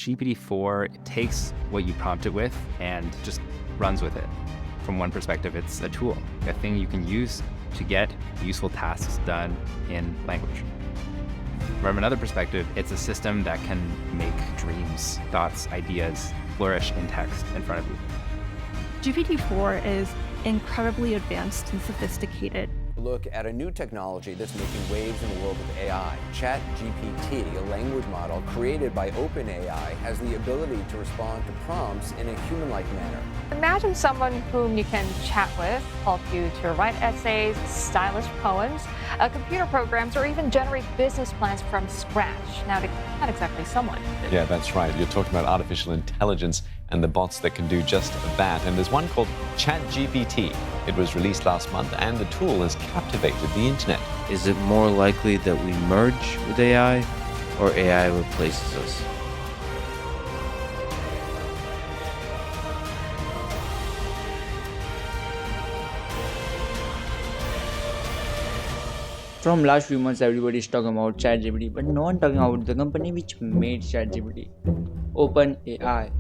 GPT-4 takes what you prompt it with and just runs with it. From one perspective, it's a tool, a thing you can use to get useful tasks done in language. From another perspective, it's a system that can make dreams, thoughts, ideas flourish in text in front of you. GPT-4 is incredibly advanced and sophisticated. Look at a new technology that's making waves in the world of AI. ChatGPT, a language model created by OpenAI, has the ability to respond to prompts in a human-like manner. Imagine someone whom you can chat with, help you to write essays, stylish poems, computer programs, or even generate business plans from scratch. Now, not exactly someone. Yeah, that's right. You're talking about artificial intelligence and the bots that can do just that. And there's one called ChatGPT. It was released last month, and the tool has captivated the internet. Is it more likely that we merge with AI or AI replaces us? From last few months, everybody is talking about ChatGPT, but no one talking about the company which made ChatGPT, OpenAI.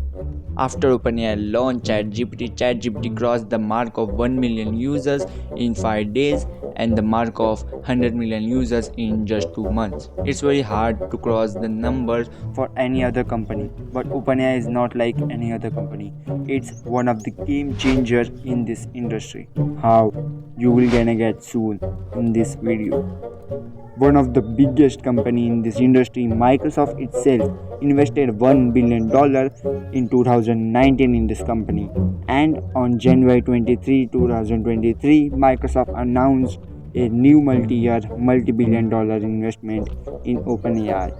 After OpenAI launched ChatGPT crossed the mark of 1 million users in 5 days and the mark of 100 million users in just 2 months. It's very hard to cross the numbers for any other company, but OpenAI is not like any other company. It's one of the game changers in this industry. How? You will gonna get soon in this video. One of the biggest company in this industry, Microsoft itself, invested $1 billion in 2019 in this company. And on January 23, 2023, Microsoft announced a new multi-year, multi-billion dollar investment in OpenAI,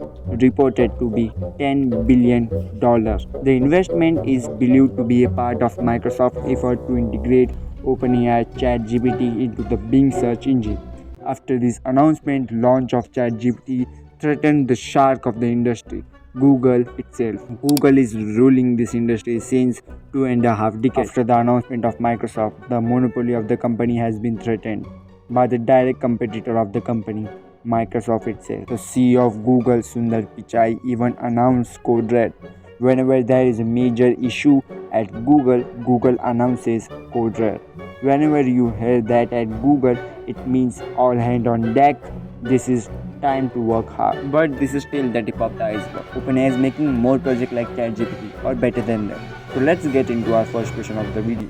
reported to be $10 billion. The investment is believed to be a part of Microsoft's effort to integrate OpenAI ChatGPT into the Bing search engine. After this announcement, launch of ChatGPT threatened the shark of the industry, Google itself. Google is ruling this industry since 2.5 decades. After the announcement of Microsoft, the monopoly of the company has been threatened by the direct competitor of the company, Microsoft itself. The CEO of Google, Sundar Pichai, even announced Code Red. Whenever there is a major issue at Google, Google announces Code Red. Whenever you hear that at Google, it means all hands on deck. This is time to work hard. But this is still the tip of the iceberg. OpenAI is making more projects like ChatGPT or better than them. So let's get into our first question of the video.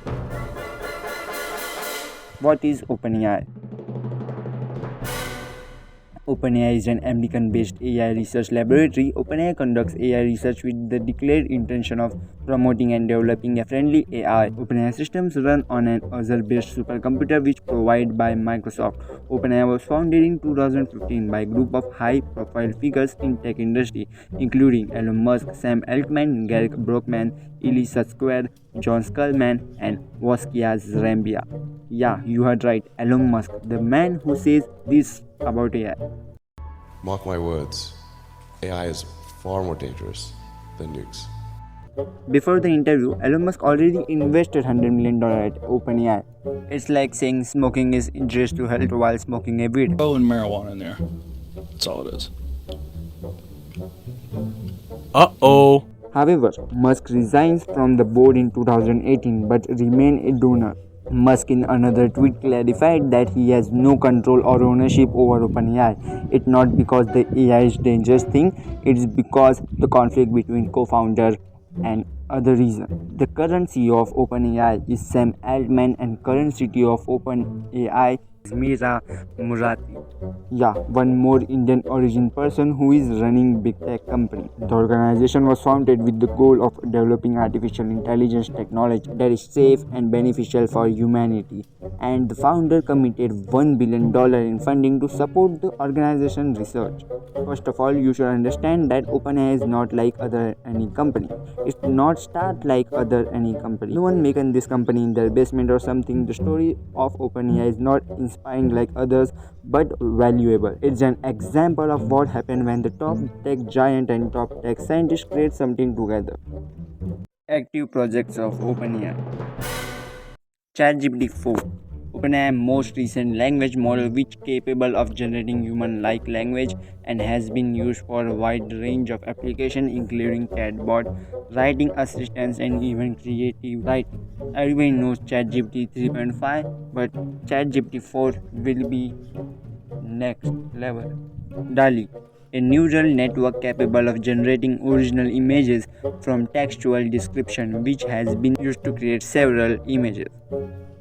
What is OpenAI? OpenAI is an American-based AI research laboratory. OpenAI conducts AI research with the declared intention of promoting and developing a friendly AI. OpenAI systems run on an Azure-based supercomputer which provided by Microsoft. OpenAI was founded in 2015 by a group of high-profile figures in tech industry, including Elon Musk, Sam Altman, Gary Brockman, Elisa Square, John Scullman, and Vasquez Zambia. Yeah, you heard right, Elon Musk, the man who says this about AI. Mark my words, AI is far more dangerous than nukes. Before the interview, Elon Musk already invested $100 million at OpenAI. It's like saying smoking is injurious to health while smoking a weed. Oh, and marijuana in there. That's all it is. Uh-oh. However, Musk resigns from the board in 2018 but remains a donor. Musk in another tweet clarified that he has no control or ownership over OpenAI. It's not because the AI is dangerous thing, it's because the conflict between co-founder and other reason. The current CEO of OpenAI is Sam Altman and current CTO of OpenAI is Mira Murati. Yeah, one more Indian origin person who is running big tech company. The organization was founded with the goal of developing artificial intelligence technology that is safe and beneficial for humanity. And the founder committed $1 billion in funding to support the organization research. First of all, you should understand that OpenAI is not like any company. It's not start like any company. No one making this company in their basement or something. The story of OpenAI is not inspiring like others, but valuable. It's an example of what happened when the top tech giant and top tech scientists create something together. Active projects of OpenAI. ChatGPT 4. OpenAI most recent language model which capable of generating human-like language and has been used for a wide range of applications including chatbot, writing assistants and even creative writing. Everybody knows ChatGPT 3.5, but ChatGPT 4 will be next level. DALI, a neural network capable of generating original images from textual description which has been used to create several images.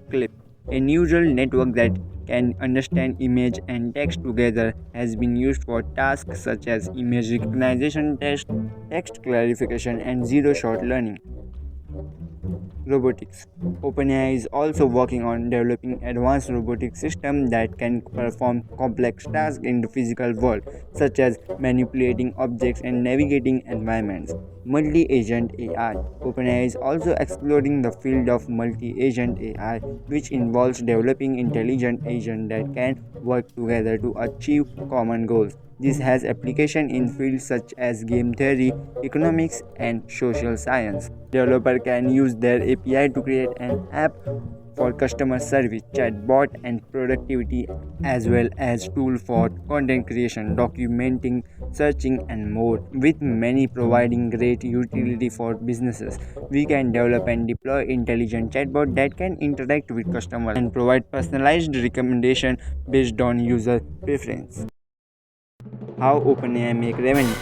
Clip, a neural network that can understand image and text together has been used for tasks such as image recognition test, text clarification and zero-shot learning. Robotics. OpenAI is also working on developing advanced robotic systems that can perform complex tasks in the physical world, such as manipulating objects and navigating environments. Multi-agent AI. OpenAI is also exploring the field of multi-agent AI, which involves developing intelligent agents that can work together to achieve common goals. This has application in fields such as game theory, economics, and social science. Developer can use their API to create an app for customer service, chatbot, and productivity, as well as tool for content creation, documenting, searching, and more. With many providing great utility for businesses, we can develop and deploy intelligent chatbot that can interact with customers and provide personalized recommendation based on user preference. How OpenAI make revenue?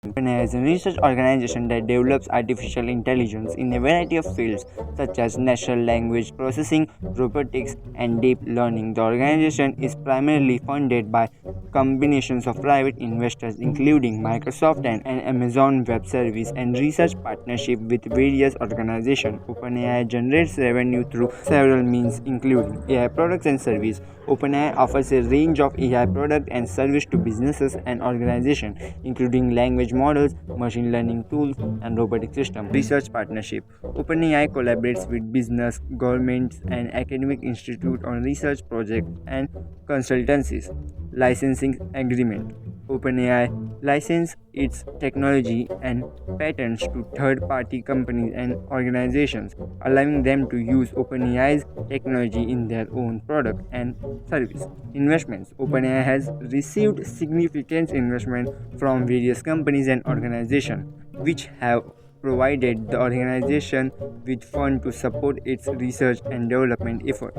OpenAI is a research organization that develops artificial intelligence in a variety of fields such as natural language processing, robotics, and deep learning. The organization is primarily funded by combinations of private investors including Microsoft and Amazon Web Services and research partnership with various organizations. OpenAI generates revenue through several means including AI products and services. OpenAI offers a range of AI products and services to businesses and organizations including language models, machine learning tools, and robotic systems. Research partnership. OpenAI collaborates with business, governments, and academic institutes on research projects and consultancies. Licensing agreement. OpenAI licenses its technology and patents to third-party companies and organizations, allowing them to use OpenAI's technology in their own product and service. Investments. OpenAI has received significant investment from various companies and organizations, which have provided the organization with funds to support its research and development efforts.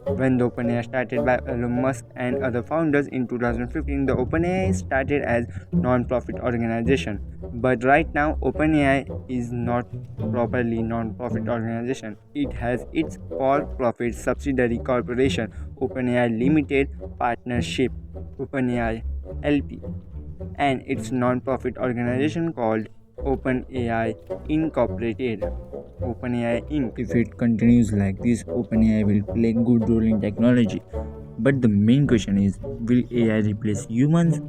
When the OpenAI started by Elon Musk and other founders in 2015, the OpenAI started as non-profit organization. But right now, OpenAI is not properly non-profit organization. It has its for-profit subsidiary corporation, OpenAI Limited Partnership, OpenAI LP, and its non-profit organization called OpenAI Incorporated. OpenAI Inc. If it continues like this, OpenAI will play a good role in technology. But the main question is, will AI replace humans?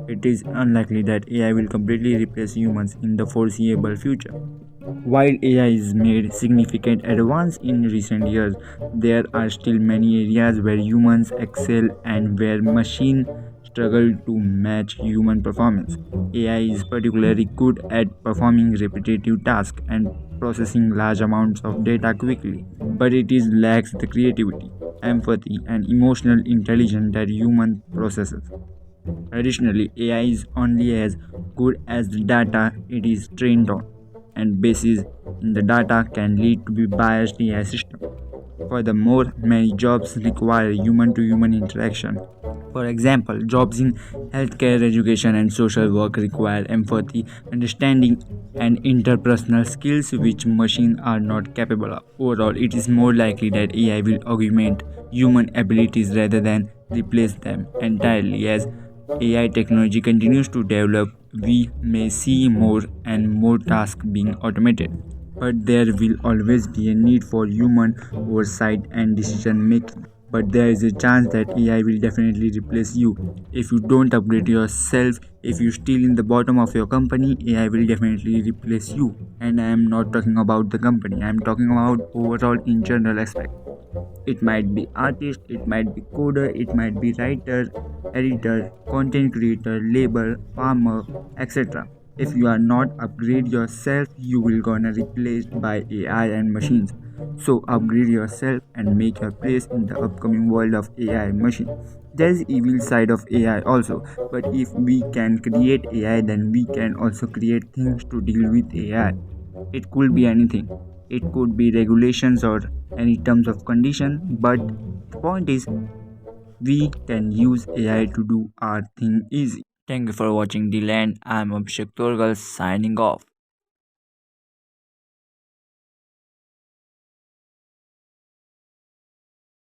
It is unlikely that AI will completely replace humans in the foreseeable future. While AI has made significant advance in recent years, there are still many areas where humans excel and where machines struggle to match human performance. AI is particularly good at performing repetitive tasks and processing large amounts of data quickly, but it lacks the creativity, empathy, and emotional intelligence that human possesses. Additionally, AI is only as good as the data it is trained on, and biases in the data can lead to be biased AI system. Furthermore, many jobs require human-to-human interaction. For example, jobs in healthcare, education, and social work require empathy, understanding, and interpersonal skills which machines are not capable of. Overall, it is more likely that AI will augment human abilities rather than replace them entirely. As AI technology continues to develop, we may see more and more tasks being automated. But there will always be a need for human oversight and decision making. But there is a chance that AI will definitely replace you. If you don't upgrade yourself, if you still in the bottom of your company, AI will definitely replace you. And I am not talking about the company, I am talking about overall in general aspect. It might be artist, it might be coder, it might be writer, editor, content creator, label, farmer, etc. If you are not upgrade yourself, you will gonna replaced by AI and machines. So upgrade yourself and make your place in the upcoming world of AI and machine. There's evil side of AI also, but if we can create AI, then we can also create things to deal with AI. It could be anything. It could be regulations or any terms of condition, but the point is we can use AI to do our thing easy. Thank you for watching The Land. I'm Abhishek Torgal signing off.